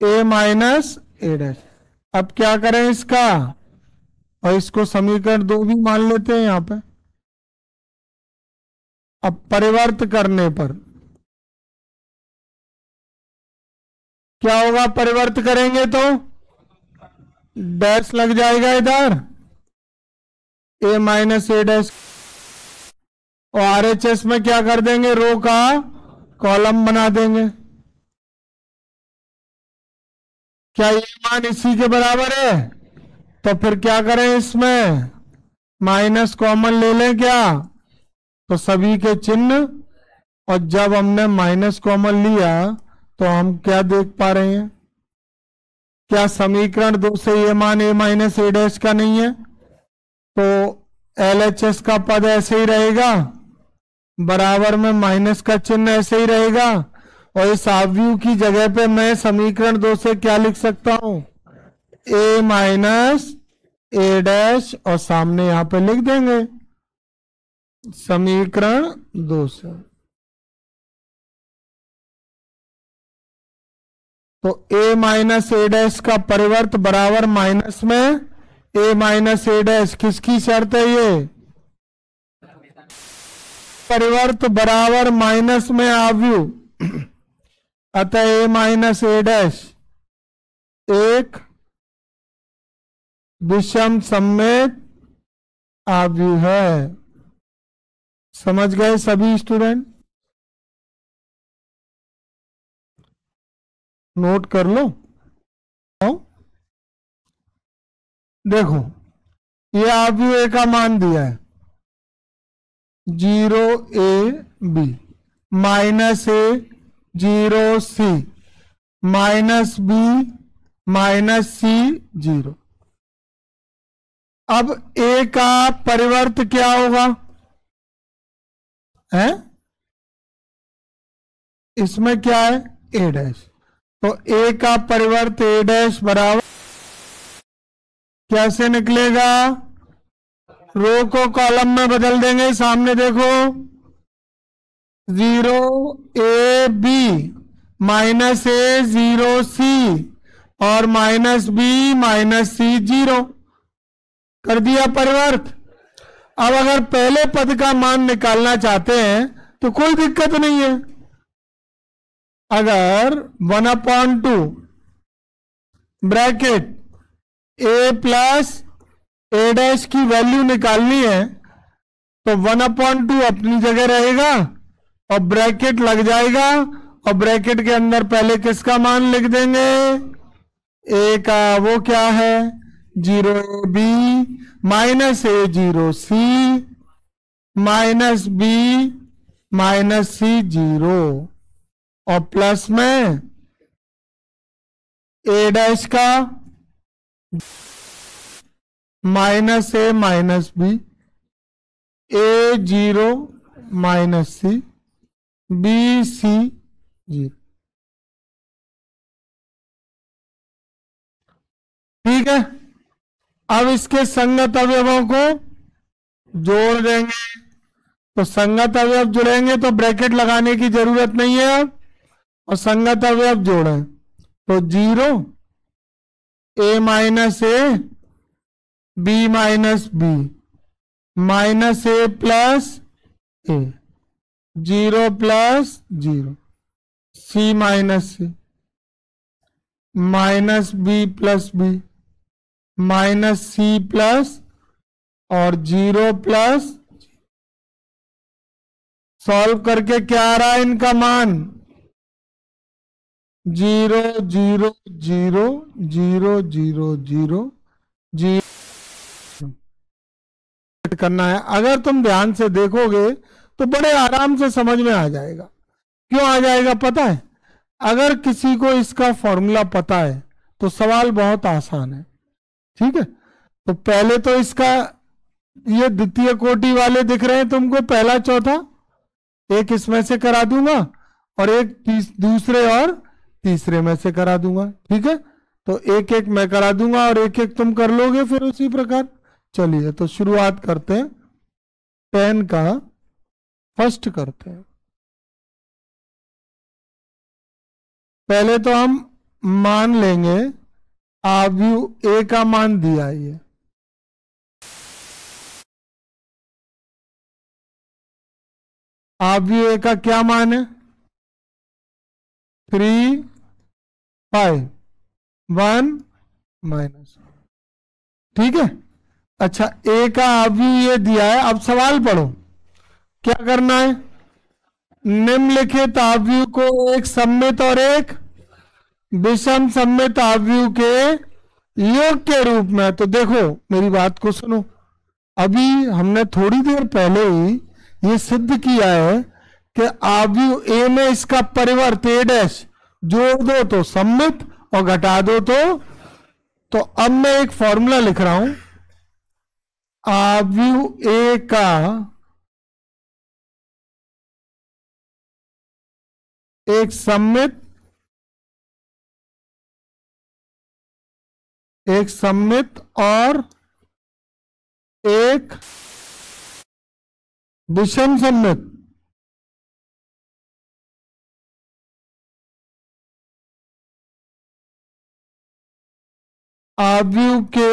a माइनस ए डैश। अब क्या करें इसका, और इसको समीकरण 2 भी मान लेते हैं यहां पे। अब परिवर्त करने पर क्या होगा, परिवर्त करेंगे तो डैश लग जाएगा इधर, a माइनस ए डैश, और RHS में क्या कर देंगे, रो का कॉलम बना देंगे। क्या ये मान इसी के बराबर है, तो फिर क्या करें, इसमें माइनस कॉमन ले लें क्या, तो सभी के चिन्ह, और जब हमने माइनस कॉमन लिया तो हम क्या देख पा रहे हैं, क्या समीकरण 2 से ये मान a माइनस ए डैश का नहीं है, तो LHS का पद ऐसे ही रहेगा, बराबर में माइनस का चिन्ह ऐसे ही रहेगा, और इस आव्यूह की जगह पे मैं समीकरण 2 से क्या लिख सकता हूं, a माइनस ए डैश, और सामने यहां पे लिख देंगे समीकरण 2 से। तो a माइनस ए डैश का परिवर्त बराबर माइनस में a माइनस ए डैश, किसकी शर्त है ये, परिवर्त बराबर माइनस में आव्यूह, अतः a माइनस ए डैश एक विषम सममित आव्यूह है। समझ गए सभी स्टूडेंट, नोट कर लो। देखो ये आव्यूह a का मान दिया है 0 a b, minus a 0 c, minus b minus c 0। अब a का परिवर्त क्या होगा, है इसमें क्या है, a डैश, तो a का परिवर्त a डैश बराबर कैसे निकलेगा, रो को कॉलम में बदल देंगे, सामने देखो 0 ए बी, माइनस ए 0 सी, और माइनस बी माइनस सी 0 कर दिया परिवर्त। अब अगर पहले पद का मान निकालना चाहते हैं तो कोई दिक्कत नहीं है। अगर 1/2 bracket A plus A dash की वैल्यू निकालनी है तो 1/2 अपनी जगह रहेगा और ब्रैकेट लग जाएगा, और ब्रैकेट के अंदर पहले किसका मान लिख देंगे, ए का, वो क्या है 0 बी, माइनस ए 0 सी, माइनस बी माइनस सी 0, और प्लस में ए डैश का माइनस ए माइनस बी, ए 0 माइनस सी, बी सी 0। ठीक है, अब इसके संगत अवयवों को जोड़ देंगे। तो संगत अवयव जुड़ेंगे तो ब्रैकेट लगाने की जरूरत नहीं है अब, और संगत अवयव जोड़ें तो 0 A minus A, B minus B, minus A plus A, 0 plus 0, C minus C, minus B plus B, minus C plus, और 0 प्लस। सॉल्व करके क्या आ रहा है इनका मान, 0 0 0 0 0 0 0 करना है। अगर तुम ध्यान से देखोगे तो बड़े आराम से समझ में आ जाएगा। क्यों आ जाएगा पता है, अगर किसी को इसका फॉर्मूला पता है तो सवाल बहुत आसान है। ठीक है, तो पहले तो इसका ये द्वितीय कोटि वाले दिख रहे हैं तुमको, पहला चौथा, एक इसमें से करा दूंगा और एक दूसरे और तीसरे में से करा दूंगा। ठीक है, तो एक एक मैं करा दूंगा और एक एक तुम कर लोगे फिर उसी प्रकार। चलिए तो शुरुआत करते हैं, 10 का फर्स्ट करते हैं। पहले तो हम मान लेंगे आव्यूह ए का मान दिया है ये, आव्यूह ए का क्या मान है 3 5 1 माइनस। ठीक है, अच्छा ए का आव्यूह ये दिया है। अब सवाल पढ़ो, क्या करना है, निम्नलिखित आव्यूह को एक सममित और एक विषम सममित आव्यूह के योग के रूप में। तो देखो मेरी बात को सुनो, अभी हमने थोड़ी देर पहले ही ये सिद्ध किया है कि आव्यूह ए में इसका परिवर्त ए डैश जोड़ दो तो सममित और घटा दो तो अब मैं एक फॉर्मूला लिख रहा हूं, आव्यूह ए का एक सममित और एक विषम सममित। आव्यूह के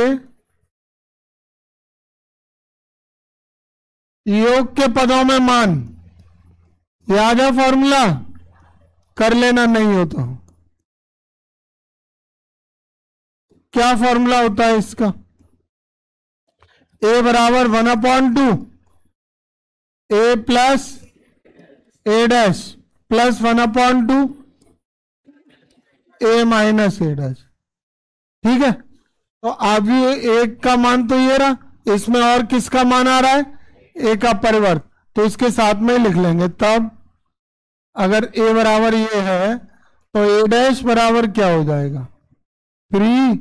योग के पदों में मान, याद है फॉर्मूला, कर लेना नहीं हो तो। क्या फॉर्मूला होता है इसका, a बराबर 1/2 ए plus A dash plus 1/2 A minus A dash. ठीक है, तो आव्यूह एक का मान तो ये रहा, इसमें और किसका मान आ रहा है, ए का परिवर्त, तो इसके साथ में लिख लेंगे। तब अगर ए बराबर ये है तो ए डैश बराबर क्या हो जाएगा 3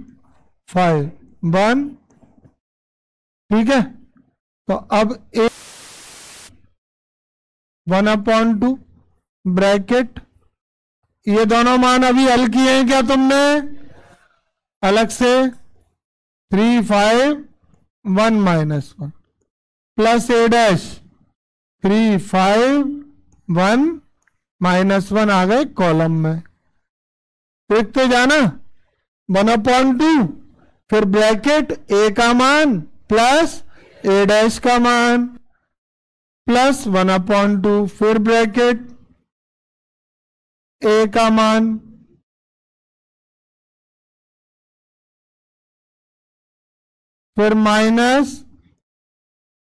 5 1। ठीक है, तो अब ए 1/2 ब्रैकेट, ये दोनों मान अभी हल किए हैं क्या तुमने अलग से, 3 5 1 माइनस 1 प्लस ए डैश 3 5 1 -1 आ गए कॉलम में। देखते जाना 1/2, फिर ब्रैकेट ए का मान प्लस ए डैश का मान प्लस 1/2, फिर ब्रैकेट ए का मान फिर माइनस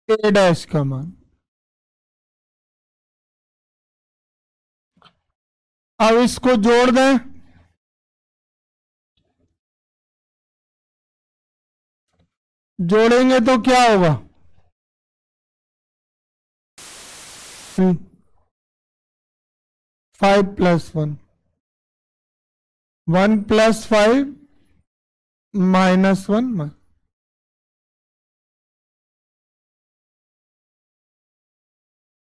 ए डैश का मान। अब इसको जोड़ दें, जोड़ेंगे तो क्या होगा? 5 + 1, 1 + 5 -1।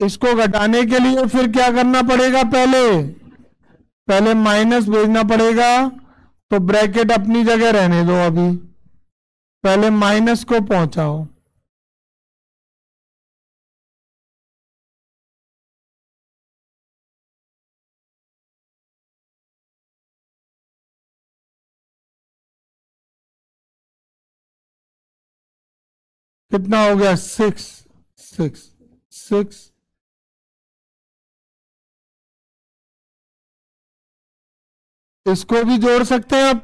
इसको घटाने के लिए फिर क्या करना पड़ेगा? पहले माइनस भेजना पड़ेगा, तो ब्रैकेट अपनी जगह रहने दो, अभी पहले माइनस को पहुंचाओ। कितना हो गया? 6 6 6। इसको भी जोड़ सकते हैं अब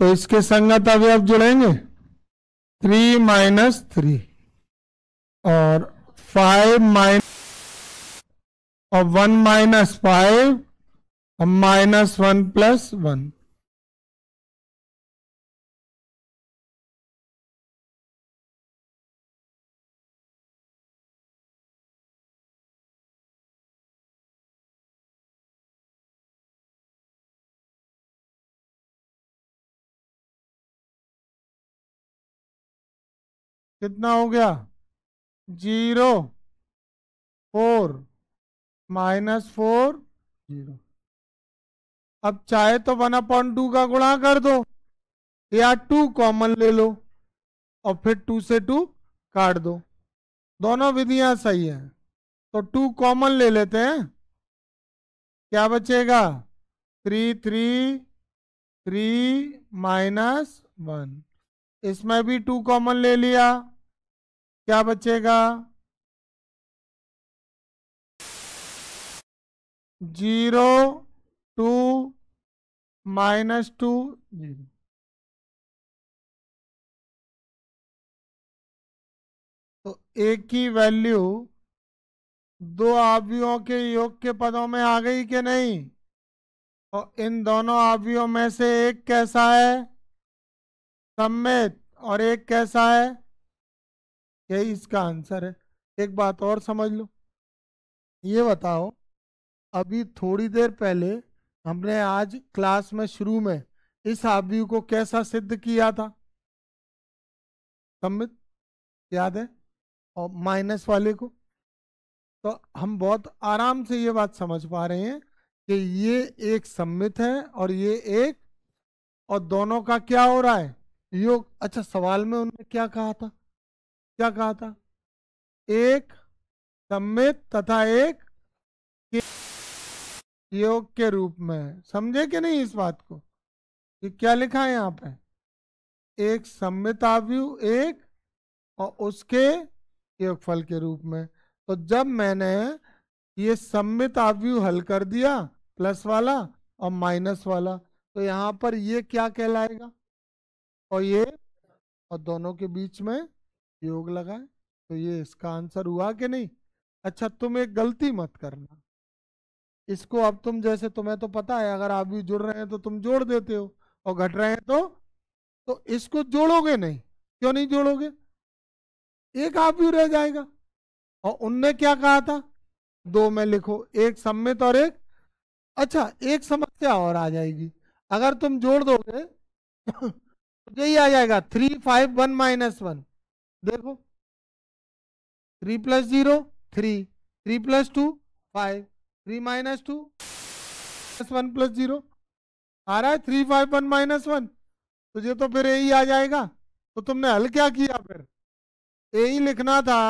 तो इसके संगत अवयव जुड़ेंगे, 3 - 3 और 5 और 1 - 5 और -1 + 1। कितना हो गया? 0 4 -4 0। अब चाहे तो 1/2 का गुणा कर दो या 2 कॉमन ले लो और फिर 2 से 2 काट दो। दोनों विधियां सही हैं, तो 2 कॉमन ले लेते हैं। क्या बचेगा? 3 3 3 -1। इसमें भी 2 कॉमन ले लिया, क्या बचेगा? 0 2 -2 0। तो एक की वैल्यू दो अवयवों के योग के पदों में आ गई कि नहीं? और इन दोनों अवयवों में से एक कैसा है? सम्मित। और एक कैसा है? यही इसका आंसर है। एक बात और समझ लो, ये बताओ, अभी थोड़ी देर पहले हमने आज क्लास में शुरू में इस अवयव को कैसा सिद्ध किया था? सम्मित, याद है? और माइनस वाले को तो हम बहुत आराम से ये बात समझ पा रहे हैं कि ये एक सम्मित है और ये एक, और दोनों का क्या हो रहा है? योग। अच्छा, सवाल में उन्होंने क्या कहा था? क्या कहा था? एक सम्मित तथा एक के योग के रूप में। समझे कि नहीं इस बात को? ये क्या लिखा है यहाँ पे? एक सम्मित अवयव एक और उसके योगफल के रूप में। तो जब मैंने ये सम्मित अवयव हल कर दिया, प्लस वाला और माइनस वाला, तो यहाँ पर ये क्या कहलाएगा? और ये, और दोनों के बीच में योग लगाए, तो ये इसका आंसर हुआ कि नहीं? अच्छा, तुम एक गलती मत करना, इसको अब तुम जैसे, तुम्हें तो पता है अगर अवयव जुड़ रहे हैं तो तुम जोड़ देते हो और घट रहे हैं तो इसको जोड़ोगे नहीं। क्यों नहीं जोड़ोगे? एक अवयव रह जाएगा। और उनने क्या कहा था? दो में लिखो, एक सम्मित और एक। अच्छा, एक समस्या और आ जाएगी, अगर तुम जोड़ दोगे तो यही आ जाएगा 3 5 1 -1। देखो, 3 + 0 3, 3 + 2 5, 3 - 2 1 + 0 आ रहा है 3 5 1 -1। तुझे तो फिर यही आ जाएगा। तो तुमने हल क्या किया? फिर यही लिखना था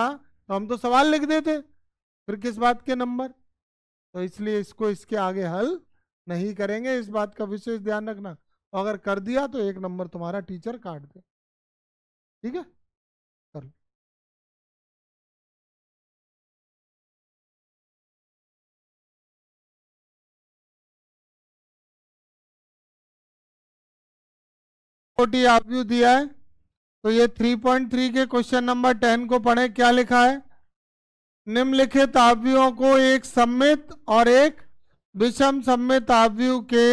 तो हम तो सवाल लिख देते, फिर किस बात के नंबर, तो इसलिए इसको इसके आगे हल नहीं करेंगे, इस बात का विशेष ध्यान रखना। अगर कर दिया तो 1 नंबर तुम्हारा टीचर काट दे। ठीक है, कर लो। छोटी आव्यूह दिया है, तो ये 3.3 के क्वेश्चन नंबर 10 को पढ़े। क्या लिखा है? निम्नलिखित आव्यूहों को एक सममित और एक विषम सममित आव्यूह के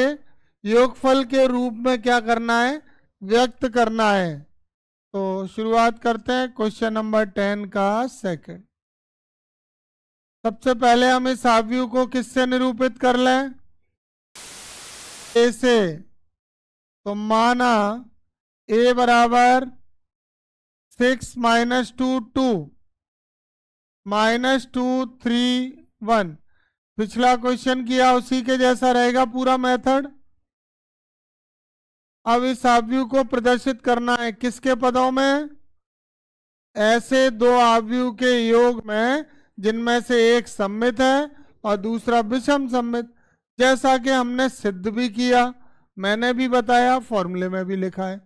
योगफल के रूप में क्या करना है? व्यक्त करना है। तो शुरुआत करते हैं क्वेश्चन नंबर 10 का सेकंड। सबसे पहले हम इस आव्यूह को किससे निरूपित कर लें? ए से। तो माना a बराबर 6 माइनस 2 2 माइनस 2 3 1। पिछला क्वेश्चन किया उसी के जैसा रहेगा पूरा मेथड। अब इस आव्यूह को प्रदर्शित करना है किसके पदों में? ऐसे दो आव्यूह के योग में जिनमें से एक सममित है और दूसरा विषम सममित, जैसा कि हमने सिद्ध भी किया, मैंने भी बताया, फॉर्मूले में भी लिखा है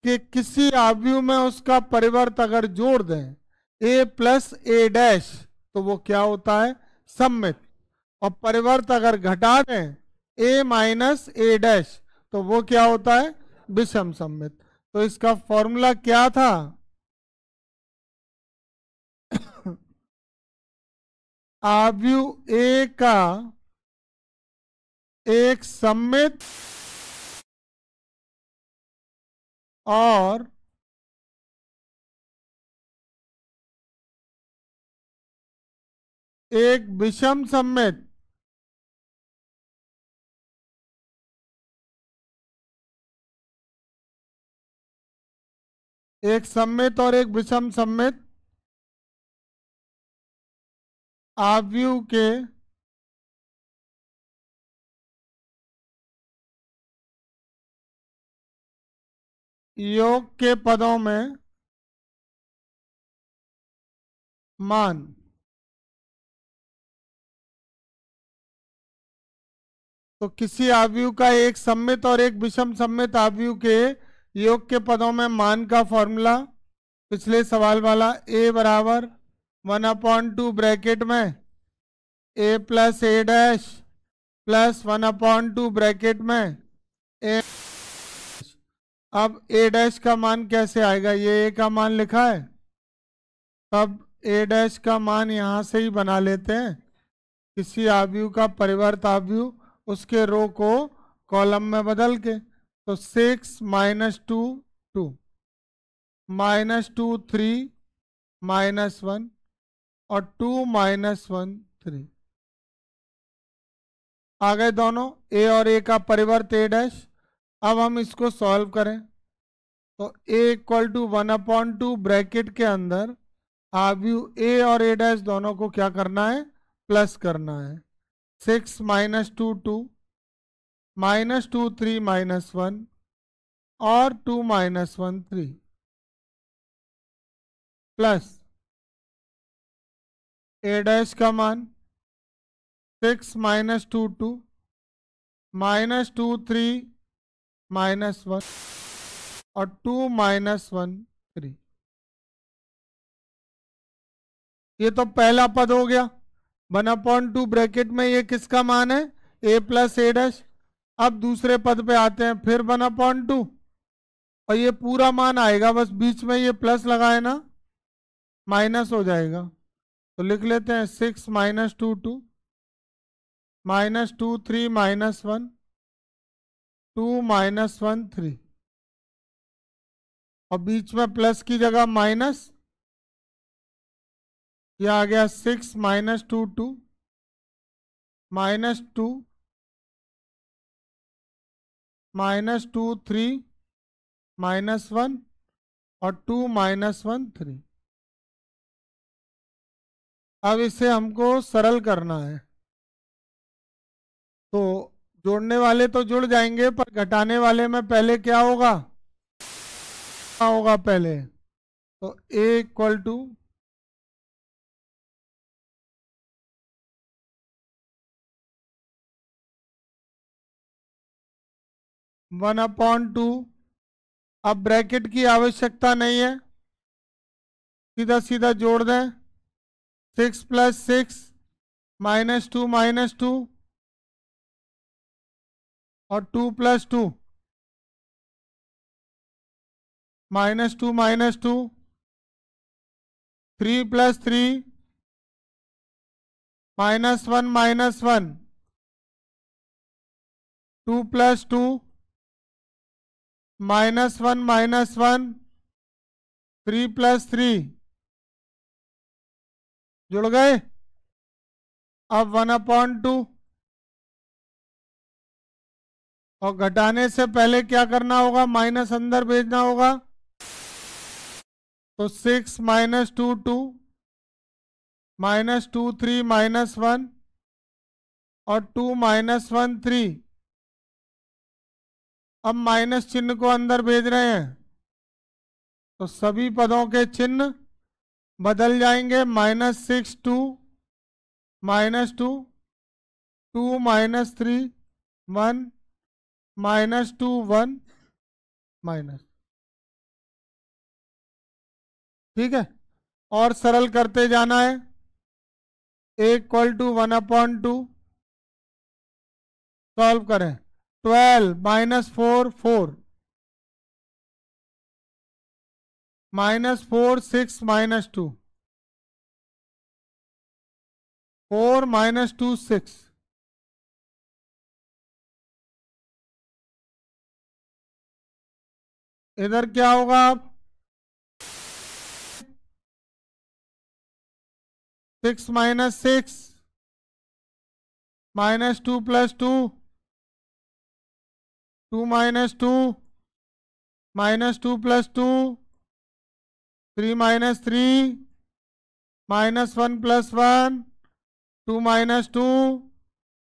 कि किसी आव्यूह में उसका परिवर्त अगर जोड़ दें a प्लस ए डैश तो वो क्या होता है? सममित। और परिवर्त अगर घटा दें a माइनस ए डैश तो वो क्या होता है? विषम सममित। तो इसका फॉर्मूला क्या था? आव्यूह A का एक सममित और एक विषम सममित एक सममित और एक विषम सममित आव्यूह के योग के पदों में मान। तो किसी आव्यूह का एक सममित और एक विषम सममित आव्यूह के योग के पदों में मान का फॉर्मूला पिछले सवाल वाला a बराबर 1/2 ब्रैकेट में a plus A dash plus 1/2 bracket में a। अब a डैश का मान कैसे आएगा? ये a का मान लिखा है, तब a डैश का मान यहां से ही बना लेते हैं। किसी आव्यूह का परिवर्त आव्यूह उसके रो को कॉलम में बदल के, तो 6 माइनस 2 2 माइनस 2 3 माइनस 1 और 2 माइनस 1 3 आ गए दोनों a और a का परिवर्त a डैश। अब हम इसको सॉल्व करें तो a इक्वल टू 1/2 ब्रैकेट के अंदर आव्यूह a और a डैश दोनों को क्या करना है? प्लस करना है। 6 माइनस 2 2 माइनस 2 3 माइनस 1 और 2 माइनस 1 3 प्लस a डैश का मान 6 माइनस 2 2 माइनस 2 3 माइनस 1 और 2 माइनस 1 3। ये तो पहला पद हो गया। 1/2 ब्रैकेट में ये किसका मान है? a plus A dash. अब दूसरे पद पे आते हैं, फिर 1/2 और ये पूरा मान आएगा, बस बीच में ये प्लस लगाए ना, माइनस हो जाएगा। तो लिख लेते हैं 6 माइनस 2 2 माइनस 2 3 माइनस 1 2 माइनस 1 3 और बीच में प्लस की जगह माइनस। ये आ गया 6 माइनस 2 2 माइनस 2 माइनस 2 3 माइनस 1 और 2 माइनस 1 3। अब इसे हमको सरल करना है, तो जोड़ने वाले तो जुड़ जाएंगे पर घटाने वाले में पहले क्या होगा? पहले तो a इक्वल टू 1/2। अब ब्रैकेट की आवश्यकता नहीं है, सीधा सीधा जोड़ दें। 6 + 6 -2 और 2 + 2 -2 -2 3 + 3 -1 -1 2 + 2 -1 -1 3 + 3 जुड़ गए। अब 1/2 और घटाने से पहले क्या करना होगा, माइनस अंदर भेजना होगा। तो 6 -2 2 -2 3 -1 और 2 -1 3। अब माइनस चिन्ह को अंदर भेज रहे हैं तो सभी पदों के चिन्ह बदल जाएंगे। -6 2 -2 2 -3 1 -2 1 माइनस। ठीक है, और सरल करते जाना है। A = 1/2 सॉल्व करें। 12 - 4 4 -4 6 -2 4 -2 6। इधर क्या होगा अब, 6 - 6 -2 + 2 2 - 2 -2 + 2 3 - 3 -1 + 1 2 - 2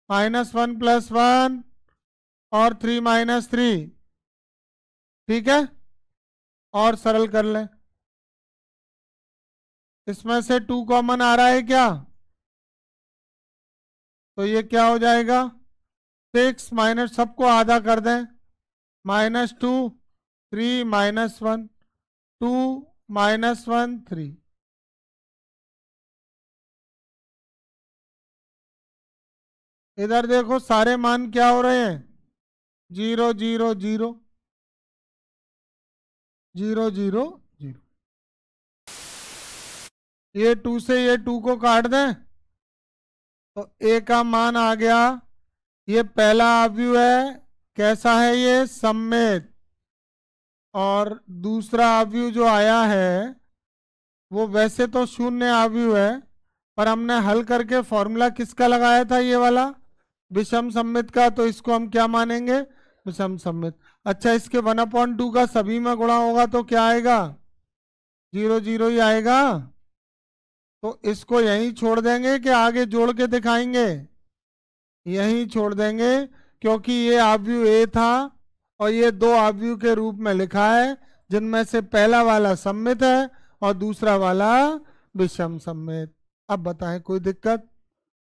-1 + 1 और 3 - 3। ठीक है, और सरल कर लें। इसमें से 2 कॉमन आ रहा है क्या, तो ये क्या हो जाएगा, 6 माइनस सबको आधा कर दें, -2 3 -1 2 -1 3। इधर देखो सारे मान क्या हो रहे हैं, 0 0 0 0 0 0। ये 2 से ये 2 को काट दें तो a का मान आ गया। ये पहला अवयव है, कैसा है ये, सममित। और दूसरा अवयव जो आया है वो वैसे तो शून्य अवयव है, पर हमने हल करके फॉर्मूला किसका लगाया था, ये वाला विषम सममित का, तो इसको हम क्या मानेंगे, विषम सममित। अच्छा, इसके 1/2 का सभी में गुणा होगा तो क्या आएगा, 0 0 ही आएगा। तो इसको यहीं छोड़ देंगे कि आगे जोड़ के दिखाएंगे, यहीं छोड़ देंगे, क्योंकि ये अवयव ए था और ये दो अवयव के रूप में लिखा है, जिनमें से पहला वाला सममित है और दूसरा वाला विषम सममित। अब बताएं कोई दिक्कत,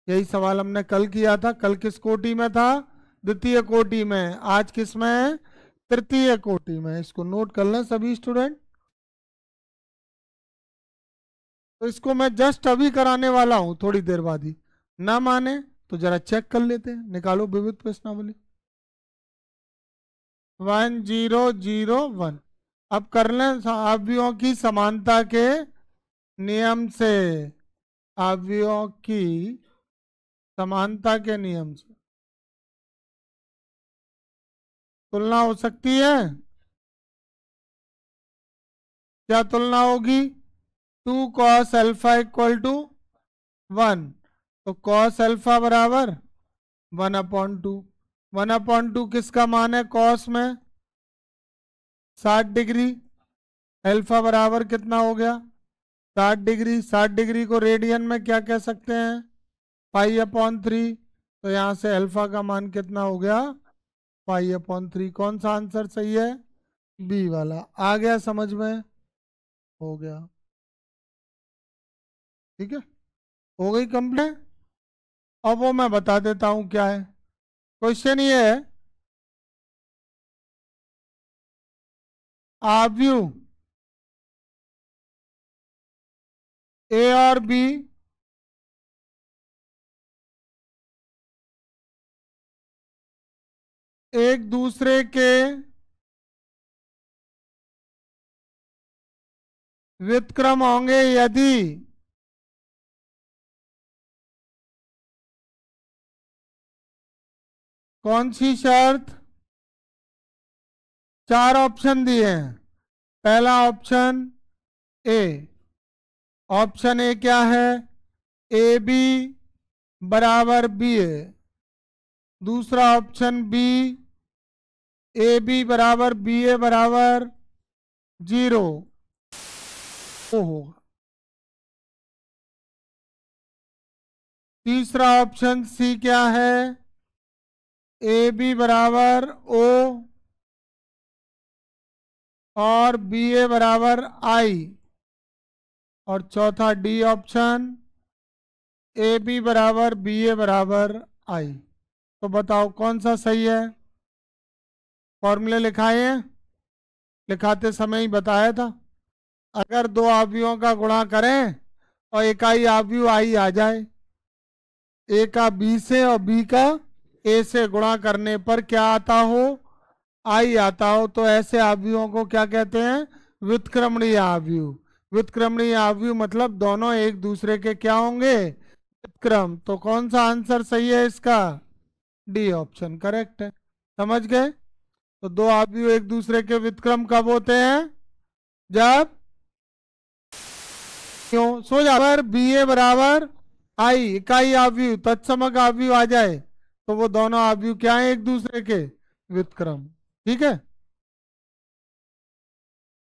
यही सवाल हमने कल किया था। कल किस कोटि में था, द्वितीय कोटि में। आज किस में है, तृतीय कोटि में। इसको नोट कर लें सभी स्टूडेंट। तो इसको मैं जस्ट अभी कराने वाला हूं, थोड़ी देर बाद ही। ना माने तो जरा चेक कर लेते हैं, निकालो विविध प्रश्नावली। 1 0 0 1। अब कर लें अवयवों की समानता के नियम से, अवयवों की समानता के नियम से तुलना हो सकती है। क्या तुलना होगी, 2 cos अल्फा = 1, तो cos अल्फा बराबर 1/2। 1/2 किसका मान है, cos में 60 डिग्री। अल्फा बराबर कितना हो गया, 60 डिग्री। 60 डिग्री को रेडियन में क्या कह सकते हैं, π/3। तो यहाँ से अल्फा का मान कितना हो गया, π/3। कौन सा आंसर सही है, बी वाला। आ गया समझ में, हो गया। ठीक है, हो गई कंप्लीट। अब वो मैं बता देता हूँ क्या है। क्वेश्चन ये है, आव्यूह ए और बी एक दूसरे के व्युत्क्रम होंगे यदि कौन सी शर्त? 4 ऑप्शन दिए हैं। पहला ऑप्शन ए, ऑप्शन ए क्या है? ए बी बराबर बी ए। दूसरा ऑप्शन बी, ए बी बराबर बी ए बराबर 0 होगा। तीसरा ऑप्शन सी क्या है? ए बी बराबर ओ और बी ए बराबर आई। और चौथा डी ऑप्शन, ए बी बराबर बी ए बराबर आई। तो बताओ कौन सा सही है? फॉर्मूले लिखाए हैं, लिखाते समय ही बताया था। अगर दो आव्यूहों का गुणा करें और इकाई आव्यूह आई आ जाए, ए का बी से और बी का ए से गुणा करने पर क्या आता हो? आई आता हो, तो ऐसे आव्यूहों को क्या कहते हैं? व्युत्क्रमणीय आव्यूह। व्युत्क्रमणीय आव्यूह मतलब दोनों एक दूसरे के क्या होंगे? व्युत्क्रम। तो कौन सा आंसर सही है इसका? डी ऑप्शन करेक्ट है। समझ गए? तो दो आव्यूह एक दूसरे के व्युत्क्रम कब होते हैं? जब क्यों सो जा पर बी ए बराबर आई, इकाई आव्यूह तत्समक आव्यूह आ जाए, तो वो दोनों आव्यूह क्या है? एक दूसरे के व्युत्क्रम। ठीक है।